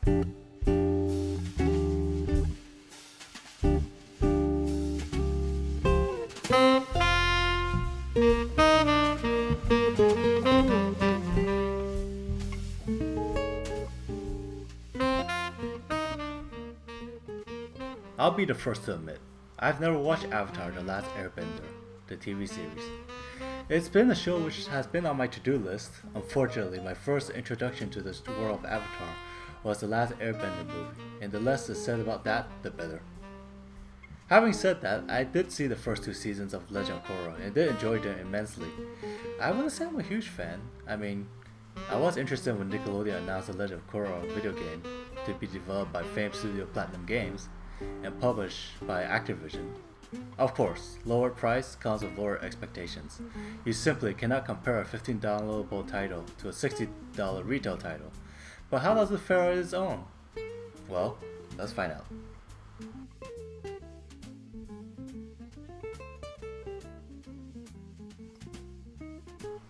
I'll be the first to admit, I've never watched Avatar The Last Airbender, the TV series. It's been a show which has been on my to-do list. Unfortunately, my first introduction to this world of Avatar was The Last Airbender movie, and the less is said about that, the better. Having said that, I did see the first two seasons of Legend of Korra and did enjoy them immensely. I wouldn't say I'm a huge fan. I was interested when Nickelodeon announced the Legend of Korra video game to be developed by famed studio Platinum Games and published by Activision. Of course, lower price comes with lower expectations. You simply cannot compare a $15 downloadable title to a $60 retail title. But how does it fare on its own? Well, let's find out.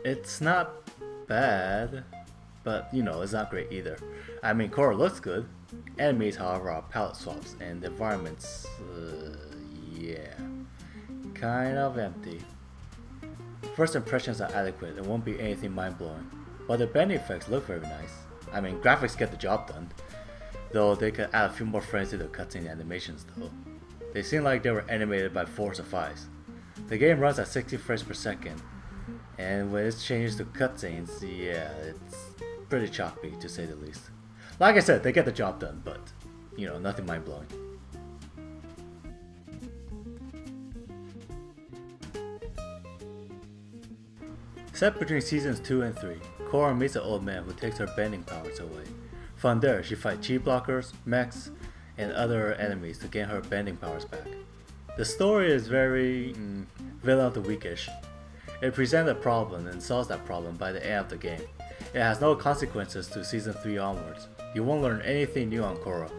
It's not bad, but it's not great either. Korra looks good. Enemies, however, are palette swaps, and the environments, kind of empty. First impressions are adequate and won't be anything mind-blowing, but the bending effects look very nice. Graphics get the job done, though they could add a few more frames to the cutscene animations though. They seem like they were animated by Force of Eyes. The game runs at 60 frames per second, and when it's changed to cutscenes, it's pretty choppy to say the least. Like I said, they get the job done, but nothing mind-blowing. Set between seasons 2 and 3, Korra meets an old man who takes her bending powers away. From there, she fights chi blockers, mechs, and other enemies to gain her bending powers back. The story is very villain of the weekish. It presents a problem and solves that problem by the end of the game. It has no consequences to season 3 onwards. You won't learn anything new on Korra,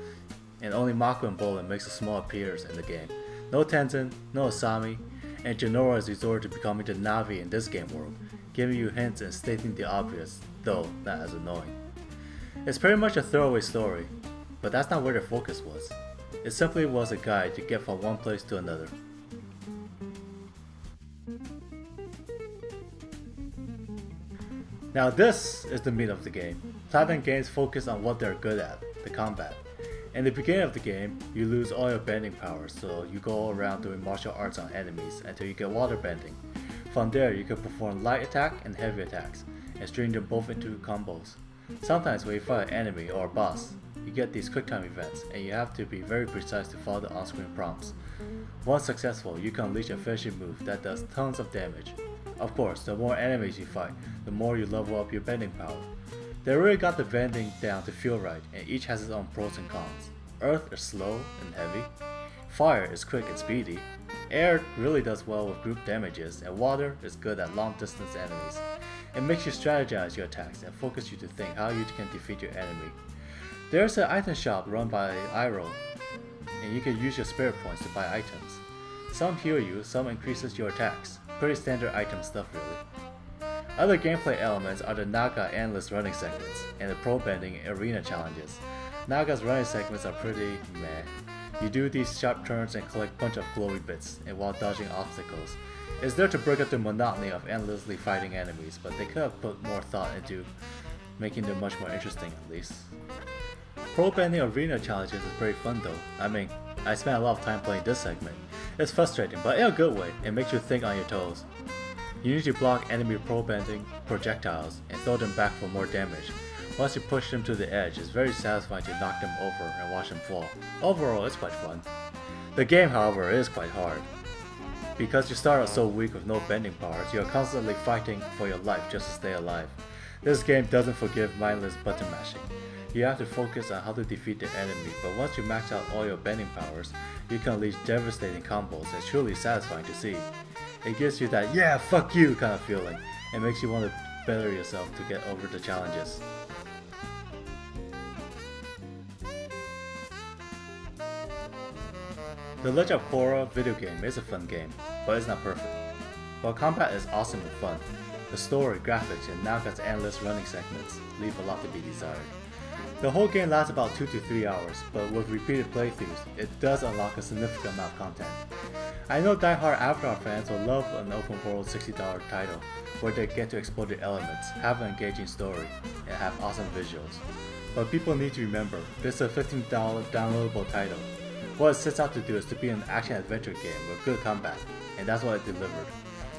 and only Mako and Bolin makes a small appearance in the game. No Tenzin, no Asami, and Jinora is resorted to becoming the Navi in this game world, giving you hints and stating the obvious, though not as annoying. It's pretty much a throwaway story, but that's not where their focus was. It simply was a guide to get from one place to another. Now this is the meat of the game. Platinum Games focus on what they're good at, the combat. In the beginning of the game, you lose all your bending powers, so you go around doing martial arts on enemies until you get water bending. From there, you can perform light attack and heavy attacks, and string them both into combos. Sometimes when you fight an enemy or a boss, you get these quick time events, and you have to be very precise to follow the on-screen prompts. Once successful, you can unleash a finishing move that does tons of damage. Of course, the more enemies you fight, the more you level up your bending power. They really got the bending down to feel right, and each has its own pros and cons. Earth is slow and heavy, fire is quick and speedy, air really does well with group damages, and water is good at long distance enemies. It makes you strategize your attacks and focus you to think how you can defeat your enemy. There's an item shop run by Iroh, and you can use your spirit points to buy items. Some heal you, some increases your attacks. Pretty standard item stuff really. Other gameplay elements are the Naga endless running segments and the pro bending arena challenges. Naga's running segments are pretty meh. You do these sharp turns and collect a bunch of glowy bits and while dodging obstacles. It's there to break up the monotony of endlessly fighting enemies, but they could have put more thought into making them much more interesting at least. Pro bending arena challenges is pretty fun though. I spent a lot of time playing this segment. It's frustrating, but in a good way. It makes you think on your toes. You need to block enemy pro bending projectiles and throw them back for more damage. Once you push them to the edge, it's very satisfying to knock them over and watch them fall. Overall, it's quite fun. The game, however, is quite hard. Because you start out so weak with no bending powers, you're constantly fighting for your life just to stay alive. This game doesn't forgive mindless button mashing. You have to focus on how to defeat the enemy, but once you max out all your bending powers, you can unleash devastating combos that's truly satisfying to see. It gives you that "yeah, fuck you" kind of feeling, and makes you want to better yourself to get over the challenges. The Legend of Korra video game is a fun game, but it's not perfect. While combat is awesome and fun, the story, graphics, and Naga's endless running segments leave a lot to be desired. The whole game lasts about 2 to 3 hours, but with repeated playthroughs, it does unlock a significant amount of content. I know die-hard Avatar fans will love an open world $60 title, where they get to explore the elements, have an engaging story, and have awesome visuals. But people need to remember, this is a $15 downloadable title. What it sets out to do is to be an action-adventure game with good combat, and that's what it delivered.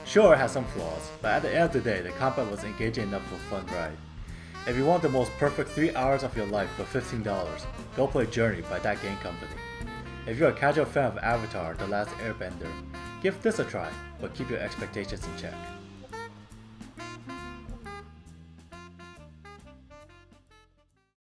Sure, it has some flaws, but at the end of the day, the combat was engaging enough for a fun ride. If you want the most perfect 3 hours of your life for $15, go play Journey by that game company. If you're a casual fan of Avatar: The Last Airbender, give this a try, but keep your expectations in check.